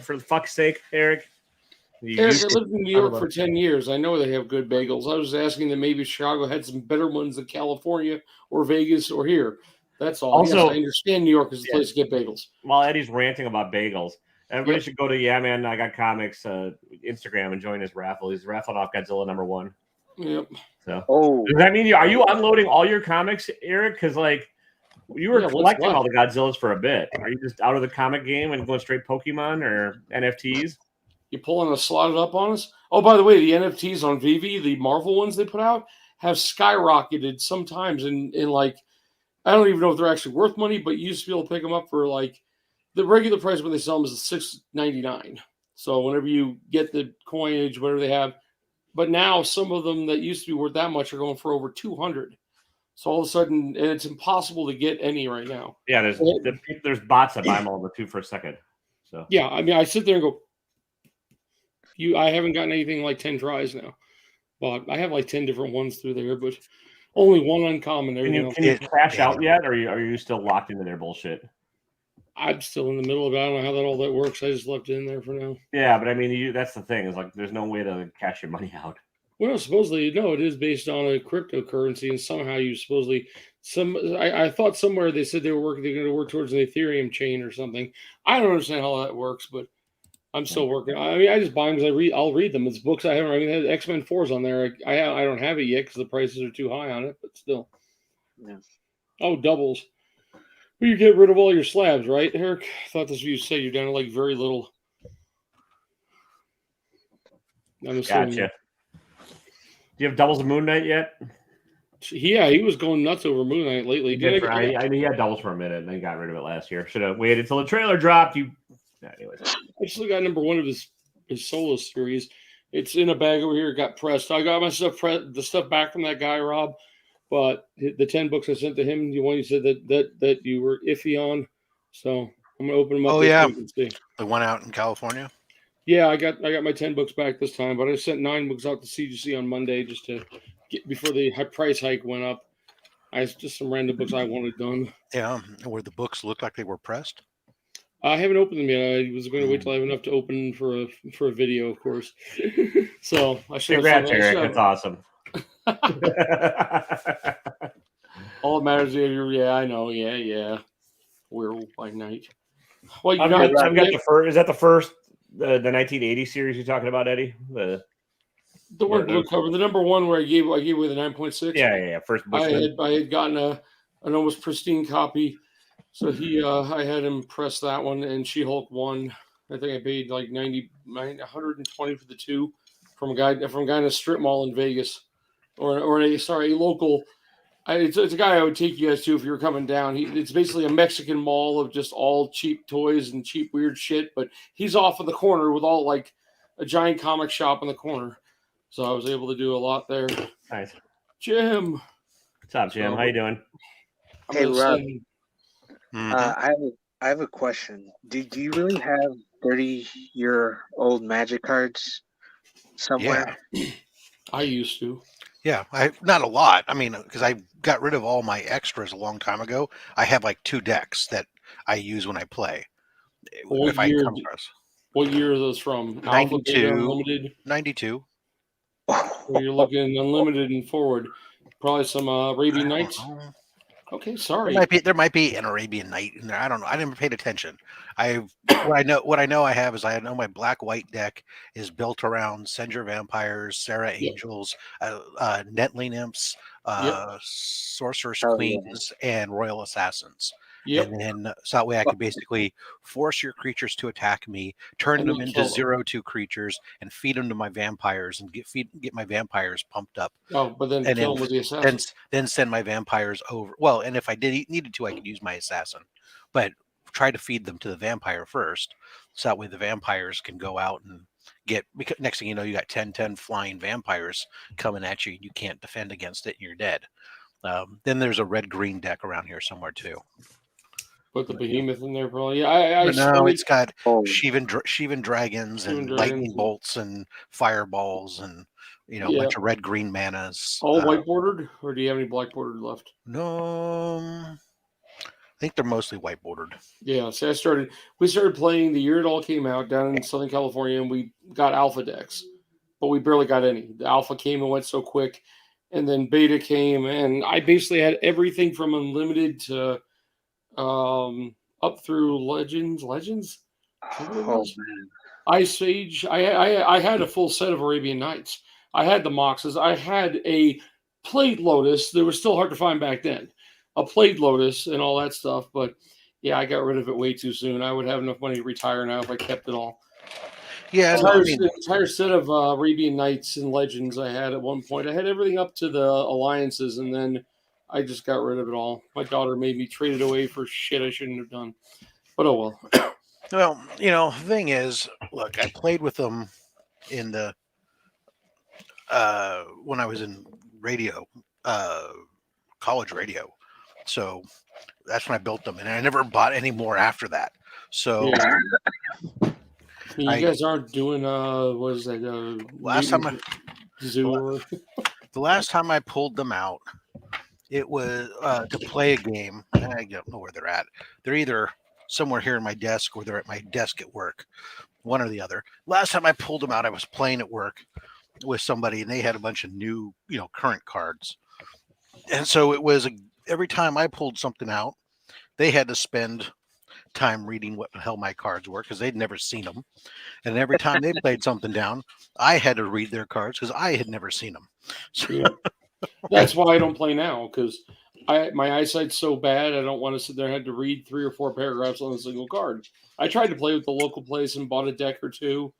for fuck's sake, Eric? Eric, I lived in New York for 10 years. I know they have good bagels. I was asking that maybe Chicago had some better ones than California or Vegas or here. That's all. Also, yes, I understand New York is the place to get bagels. While Eddie's ranting about bagels, everybody should go to Man I Got Comics Instagram and join his raffle. He's raffling off Godzilla #1. Yep. So, does that mean are you unloading all your comics, Eric? Because you were collecting all the Godzillas for a bit. Are you just out of the comic game and going straight Pokemon or NFTs? You pulling a slotted up on us? Oh, by the way, the NFTs on Vivi, the Marvel ones they put out, have skyrocketed sometimes in like, I don't even know if they're actually worth money, but you used to be able to pick them up for like the regular price when they sell them is $6.99. So whenever you get the coinage, whatever they have, but now some of them that used to be worth that much are going for over $200. So all of a sudden, and it's impossible to get any right now. Yeah, there's bots that buy them all in the 2 for a second. So yeah, I mean, I sit there and go, I haven't gotten anything like 10 tries now, but I have like 10 different ones through there, but only one uncommon. Can you crash out yet, or are you still locked into their bullshit? I'm still in the middle of it. I don't know how all that works. I just left it in there for now. Yeah, but I mean, that's the thing. Is like there's no way to cash your money out. Well, supposedly, it is based on a cryptocurrency, and somehow you supposedly I thought somewhere they said they're going to work towards an Ethereum chain or something. I don't understand how that works, but I'm still working. I mean, I just buy them because I'll read them. It's books I haven't. I mean, X-Men 4's on there. I don't have it yet because the prices are too high on it, but still. Yeah. Oh, doubles. Well, you get rid of all your slabs, right, Eric? I thought this you said you're down to like very little. Gotcha. Do you have doubles of Moon Knight yet? Yeah, he was going nuts over Moon Knight lately. I mean, he had doubles for a minute, and then he got rid of it last year. Should have waited until the trailer dropped. Anyways. I still got #1 of his solo series. It's in a bag over here. It got pressed. I got my stuff the stuff back from that guy, Rob. But the 10 books I sent to him, the one you said that you were iffy on. So I'm gonna open them up. Oh yeah, the one out in California. Yeah, I got my 10 books back this time, but I sent 9 books out to CGC on Monday just to before the price hike went up. I just some random books I wanted done. Yeah, where the books looked like they were pressed. I haven't opened them yet. I was going to wait till I have enough to open for a video, of course. So I should. Congrats, Eric. That's awesome. All that matters is, yeah, I know, yeah. Werewolf by Night. Well, I've got the first. Is that the first? The 1980 series you're talking about, Eddie? The one blue cover, the number one where I gave away the 9.6. Yeah. First Bushman. I had gotten an almost pristine copy, so I had him press that one, and She-Hulk 1. I think I paid like 120 for the two from a guy in a strip mall in Vegas, or a local. It's a guy I would take you guys to if you were coming down. It's basically a Mexican mall of just all cheap toys and cheap weird shit. But he's off in the corner with all like a giant comic shop in the corner. So I was able to do a lot there. Nice. Jim. What's up, Jim? How you doing? Hey, Rob. I have a question. Do you really have 30-year-old Magic cards somewhere? Yeah. I used to. Yeah, not a lot. I mean, because I got rid of all my extras a long time ago. I have like 2 decks that I use when I play. What year are those from? 92. Unlimited? 92. So you're looking unlimited and forward. Probably some Arabian Nights. Okay, sorry. There might be an Arabian Night in there. I don't know. I never paid attention. What I know I have is I know my black-white deck is built around Send Your Vampires, Sarah Angels, Nettling Imps, Sorceress Queens, and Royal Assassins. Yep. And then so that way I could basically force your creatures to attack me, turn them into 0/2 creatures, and feed them to my vampires and get my vampires pumped up. Oh, but then kill them with the assassin. Then send my vampires over. Well, and if I needed to, I could use my assassin, but try to feed them to the vampire first, so that way the vampires can go out and get. Because next thing you know, you got 10 flying vampires coming at you, and you can't defend against it, and you're dead. Then there's a red-green deck around here somewhere too. Put the behemoth in there, probably. It's got Shivan dragons and lightning bolts and fireballs and a bunch of red-green manas. All white bordered, or do you have any black bordered left? No, I think they're mostly white bordered. Yeah, so we started playing the year it all came out down in Southern California, and we got alpha decks, but we barely got any. The alpha came and went so quick, and then beta came, and I basically had everything from unlimited to up through legends. Oh man, Ice Age. I had a full set of Arabian Nights. I had the Moxes. I had a Plague Lotus. They were still hard to find back then. A Plague Lotus and all that stuff. But yeah, I got rid of it way too soon. I would have enough money to retire now if I kept it all. Yeah, entire set of Arabian Nights and Legends I had at one point. I had everything up to the alliances, and then I just got rid of it all. My daughter made me trade it away for shit I shouldn't have done. But oh well. Well, the thing is, look, I played with them in the when I was in radio, college radio. So that's when I built them, and I never bought any more after that. So you guys aren't doing what is that? The last time I pulled them out, it was to play a game. I don't know where they're at. They're either somewhere here in my desk or they're at my desk at work, one or the other. Last time I pulled them out, I was playing at work with somebody, and they had a bunch of new, current cards. And so it was every time I pulled something out, they had to spend time reading what the hell my cards were because they'd never seen them. And every time they played something down, I had to read their cards because I had never seen them. So, that's why I don't play now, because my eyesight's so bad. I don't want to sit there and have to read 3 or 4 paragraphs on a single card. I tried to play with the local place and bought a deck or two,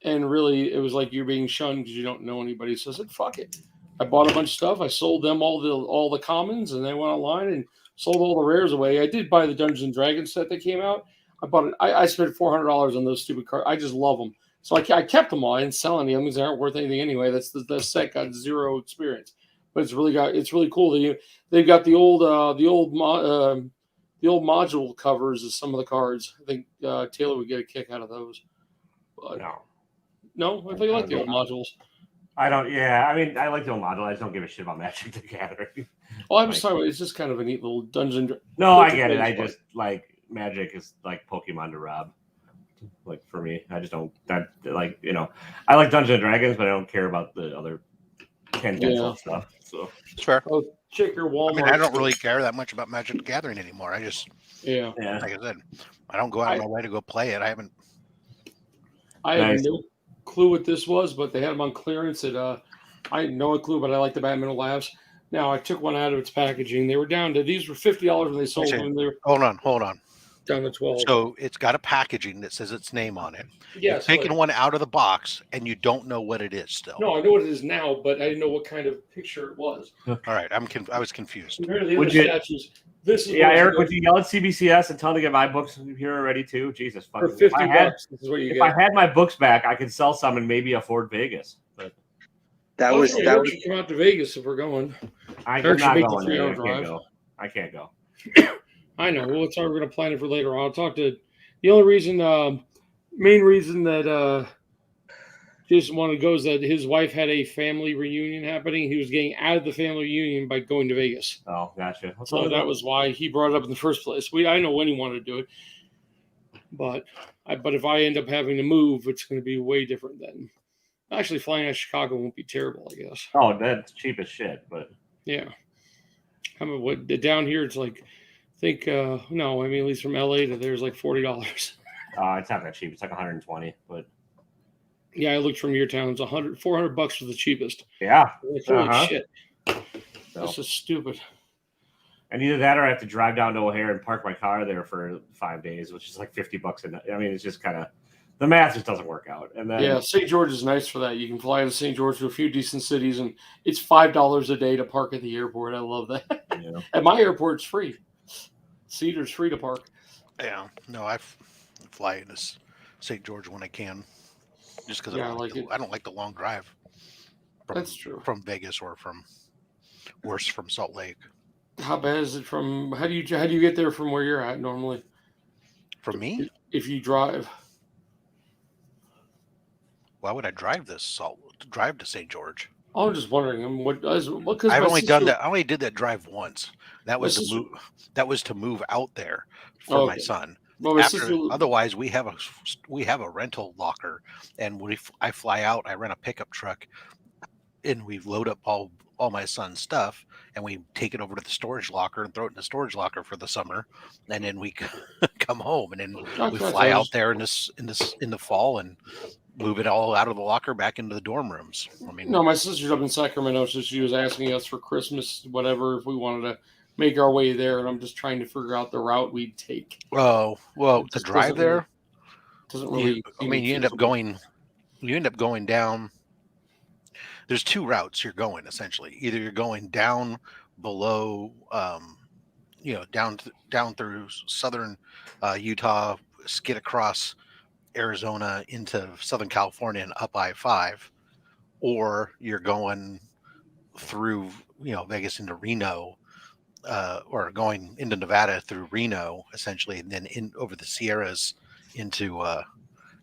and really it was like you're being shunned because you don't know anybody. So I said, fuck it. I bought a bunch of stuff. I sold them all the commons, and then went online and sold all the rares away. I did buy the Dungeons and Dragons set that came out. I bought it. I spent $400 on those stupid cards. I just love them. So I kept them all. I didn't sell any of them because they aren't worth anything anyway. That's the set got 0 experience. But it's really cool. They've got the old module covers of some of the cards. I think Taylor would get a kick out of those. But no, I think you like the old modules. I don't. Yeah, I mean, I like the model. I just don't give a shit about Magic the Gathering. Oh, I'm just talking about. It's just kind of a neat little dungeon. No, I get it. I just like Magic is like Pokemon to Rob. Like for me, I just don't. That like I like Dungeons and Dragons, but I don't care about the other tangential stuff. So it's fair. Oh, check your Walmart. I mean, I don't really care that much about Magic the Gathering anymore. I just like I said, I don't go out of my way to go play it. I haven't. I had no clue what this was, but they had them on clearance at I had no clue, but I like the Badminton Labs. Now I took one out of its packaging. They were down to these were $50 when they sold them. They were hold on. Down to 12. So it's got a packaging that says its name on it. Yes. You're taking one out of the box and you don't know what it is still. No, I know what it is now, but I didn't know what kind of picture it was. All right, I was confused. Compared to the other statues, this is Eric, would you yell at CBCS and tell them to get my books here already too? Jesus, for $50, this is what you get. If I had my books back, I could sell some and maybe afford Vegas. But that was come out to Vegas if we're going. I can't go. I know. Well, it's all we're going to plan it for later on. I'll talk to the only reason, main reason that Jason wanted to go is that his wife had a family reunion happening. He was getting out of the family reunion by going to Vegas. Oh, gotcha. So that was why he brought it up in the first place. I know when he wanted to do it, but if I end up having to move, it's going to be way different then. Actually, flying out of Chicago won't be terrible, I guess. Oh, that's cheap as shit, but yeah. I mean, what down here it's like. No, I mean at least from LA to there's like $40. It's not that cheap. It's like 120, but yeah, I looked from your town. It's $400 for the cheapest. Yeah, like, holy shit. This is stupid. And either that or I have to drive down to O'Hare and park my car there for 5 days, which is like $50 a night. I mean, it's just kind of the math just doesn't work out. And then St. George is nice for that. You can fly to St. George to a few decent cities, and it's $5 a day to park at the airport. I love that. Yeah. At my airport, it's free. Cedar's free to park. Yeah, no, I fly into St. George when I can, just because I don't like the long drive. That's true. From Vegas or from Salt Lake. How bad is it from? How do you get there from where you're at normally? From me? If you drive. Why would I drive to St. George? I'm just wondering. I've only done that. I only did that drive once. That was to move out there for my son. Well, otherwise, we have a rental locker, and when I fly out, I rent a pickup truck, and we load up all my son's stuff, and we take it over to the storage locker and throw it in the storage locker for the summer, and then we come home, and then we fly out there in the fall and move it all out of the locker back into the dorm rooms. I mean, no, my sister's up in Sacramento, so she was asking us for Christmas, whatever, if we wanted to make our way there, and I'm just trying to figure out the route we'd take. Oh, well, to drive there doesn't really. You end up going down. There's two routes you're going essentially. Either you're going down below, down through southern Utah, skid across Arizona into Southern California and up I-5, or you're going through Vegas into Reno, or going into Nevada through Reno essentially, and then over the Sierras into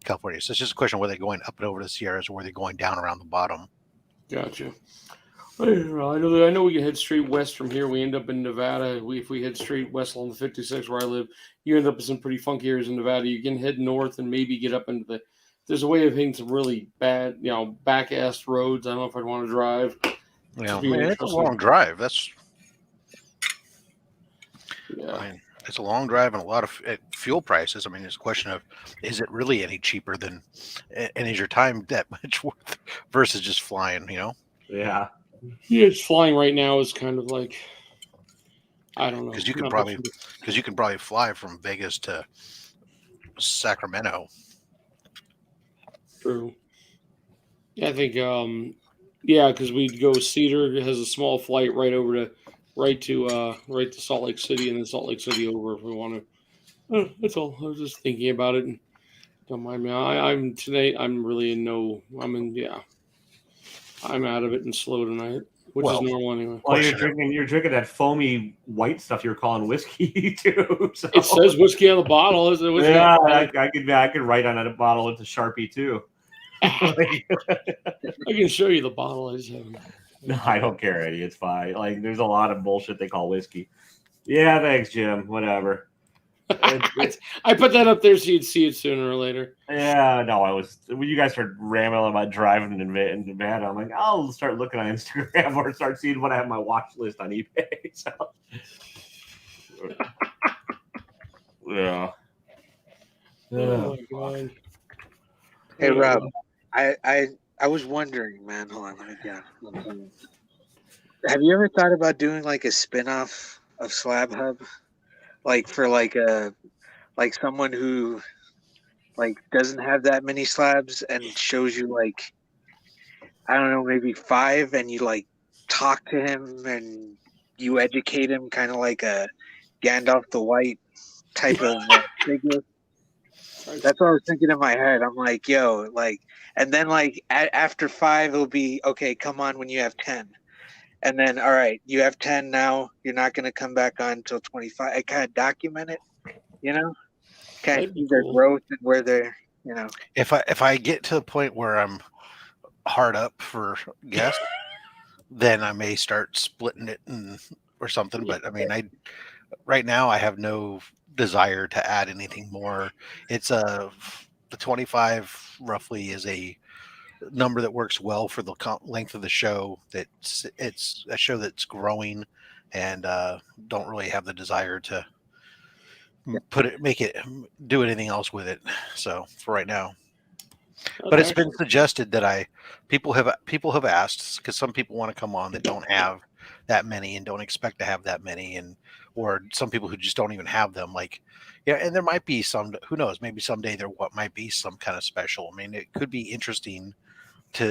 California. So it's just a question of whether they're going up and over the Sierras or whether they're going down around the bottom. Gotcha. I know we can head straight west from here. We end up in Nevada. If we head straight west along the 56 where I live, you end up in some pretty funky areas in Nevada. You can head north and maybe get up into there's a way of hitting some really bad, back-assed roads. I don't know if I'd want to drive. Yeah, it's a long drive. It's a long drive and a lot of fuel prices. I mean, it's a question of, is it really any cheaper and is your time that much worth versus just flying, Yeah. Yeah, it's flying right now is kind of like, I don't know. Because you can probably fly from Vegas to Sacramento. True. Yeah, I think, because we'd go Cedar. It has a small flight right to Salt Lake City, and then Salt Lake City over if we want to. That's all. I was just thinking about it. And don't mind me. I'm out of it and slow tonight, which is normal anyway. Well, you're drinking that foamy white stuff you're calling whiskey too. So. It says whiskey on the bottle. Is it whiskey? Yeah, I could write on a bottle with a Sharpie too. I can show you the bottle. I just haven't. No, I don't care, Eddie. It's fine. Like, there's a lot of bullshit they call whiskey. Yeah, thanks, Jim. Whatever. I put that up there so you'd see it sooner or later. Yeah, no, I was. When you guys started rambling about driving in van, I'm like, I'll start looking on Instagram or start seeing what I have on my watch list on eBay. So, yeah. Oh my god. Hey Rob, I was wondering, man. Hold on, let me get. Have you ever thought about doing like a spin-off of Slab Hub, like for like someone who like doesn't have that many slabs and shows you like, I don't know, maybe 5, and you like talk to him and you educate him, kind of like a Gandalf the White type of figure. That's what I was thinking in my head. I'm like, yo, like, and then like after 5, it'll be okay. Come on when you have 10, and then all right, you have 10 now. You're not gonna come back on until 25. I kind of document it, you know, kind of see their growth and where they're, you know. If I get to the point where I'm hard up for guests, then I may start splitting it or something. But I mean, right now I have no desire to add anything more. It's the 25 roughly is a number that works well for the length of the show. It's a show that's growing, and don't really have the desire to do anything else with it. So for right now. Okay. But it's been suggested that people have asked, because some people want to come on that don't have that many and don't expect to have that many, or some people who just don't even have them. Like, yeah, and there might be some. Who knows? Maybe someday there might be some kind of special. I mean, it could be interesting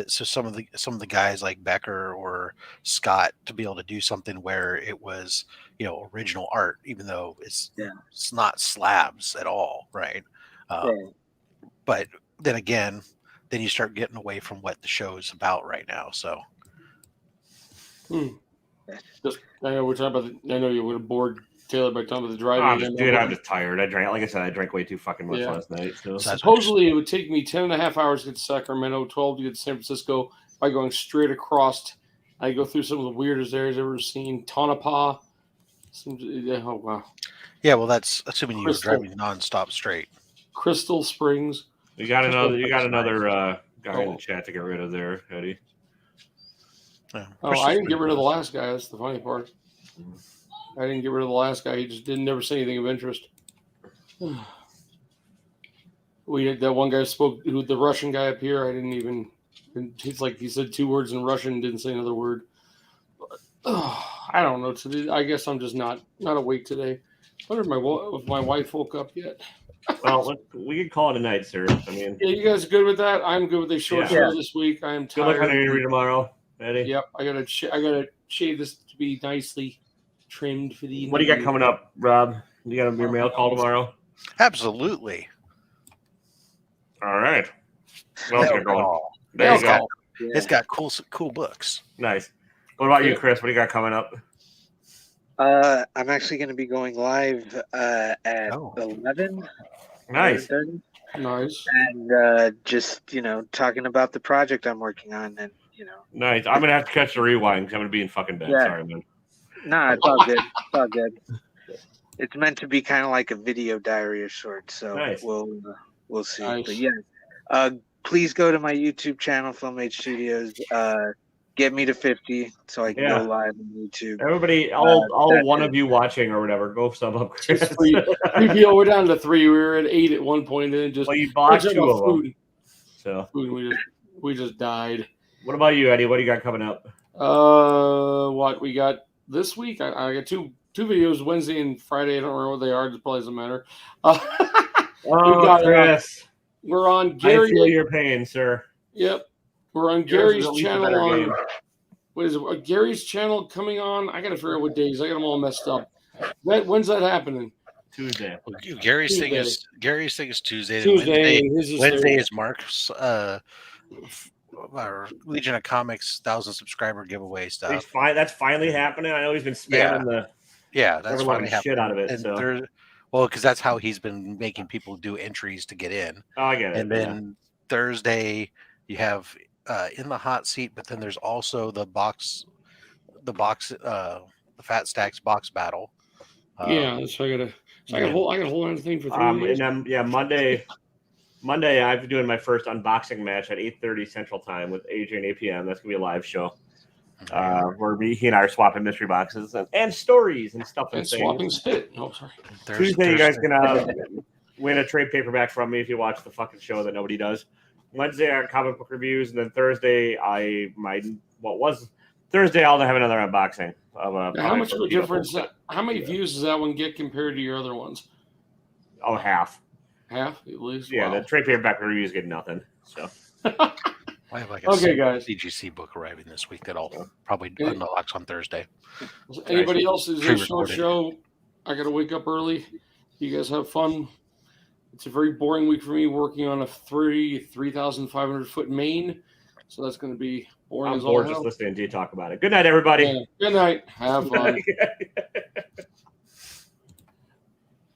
so some of the guys like Becker or Scott to be able to do something where it was, you know, original art, even though it's not slabs at all, right? But then again, then you start getting away from what the show is about right now. So, just I know we're talking about. I know you would have bored Taylor by talking about the driving. I'm just tired. I drank way too fucking much last night. So supposedly it would take me 10.5 hours to get to Sacramento, 12 to get to San Francisco by going straight across. I go through some of the weirdest areas I've ever seen. Tonopah. Oh wow. Yeah, well, that's assuming you were driving nonstop straight. Crystal Springs. You got another guy in the chat to get rid of there, Eddie. Yeah. Oh, I didn't get rid of the last guy. That's the funny part. I didn't get rid of the last guy. He just never say anything of interest. We had that one guy spoke, the Russian guy up here. I didn't even. He's like, he said 2 words in Russian, didn't say another word. I don't know. Today, I guess I'm just not awake today. I wonder if my wife woke up yet. Well, we can call it a night, sir. I mean, yeah, you guys good with that? I'm good with a short show this week. I am tired. Good luck on your interview tomorrow, Eddie. Yep, I gotta shave this to be nicely trimmed for the. What do you got coming up, Rob? You got your mail call tomorrow? Absolutely. All right. Well, there you go. It's got cool books. Nice. What about you, Chris? What do you got coming up? I'm actually going to be going live at 11. Nice. 11:30. Nice. And just, talking about the project I'm working on, and Nice. I'm gonna have to catch the rewind because I'm gonna be in fucking bed. Sorry, man. Nah, it's all good. It's all good. It's meant to be kind of like a video diary of sorts, so nice. We'll see. Nice. But yeah, please go to my YouTube channel, Film Age Studios. Get me to 50 so I can go live on YouTube. Everybody, all one of you watching or whatever, go sub up. Chris. We're down to 3. We were at 8 at one point, and then just you bought 2 of them. So we just died. What about you, Eddie? What do you got coming up? What we got this week? I got two videos, Wednesday and Friday. I don't remember what they are. It probably doesn't matter. Chris, we're on Gary. I feel your pain, sir. Yep. We're on Gary's channel. What is it? Gary's channel coming on. I got to figure out what days. I got them all messed up. When's that happening? Tuesday. Gary's thing is Tuesday. Wednesday is Mark's Legion of Comics 1,000 subscriber giveaway stuff. That's finally happening. I know he's been spamming that's finally happening. Shit out of it. And because that's how he's been making people do entries to get in. Oh, I get it. And then Thursday, You have in the hot seat, but then there's also the Fat Stacks box battle. Yeah, so I gotta hold on to the thing for 3 days. And then Monday I'm doing my first unboxing match at 8:30 Central Time with AJ and APM. That's gonna be a live show. Where he and I are swapping mystery boxes and stories and stuff and swapping spit. Oh, sorry. Tuesday, you guys can win a trade paperback from me if you watch the fucking show that nobody does. Wednesday, our comic book reviews, and then Thursday, Thursday, I'll have another unboxing of a. How much of a difference? How many views does that one get compared to your other ones? Oh, half. Half at least. Yeah, wow. The trade paperback reviews get nothing. So. I have like a guys. CGC book arriving this week that I'll probably unbox on Thursday. Anybody else is a short show? I got to wake up early. You guys have fun. It's a very boring week for me working on a 3,500 foot main. So that's going to be boring. I'm bored just listening to you talk about it. Good night, everybody. Yeah. Good night. Have fun.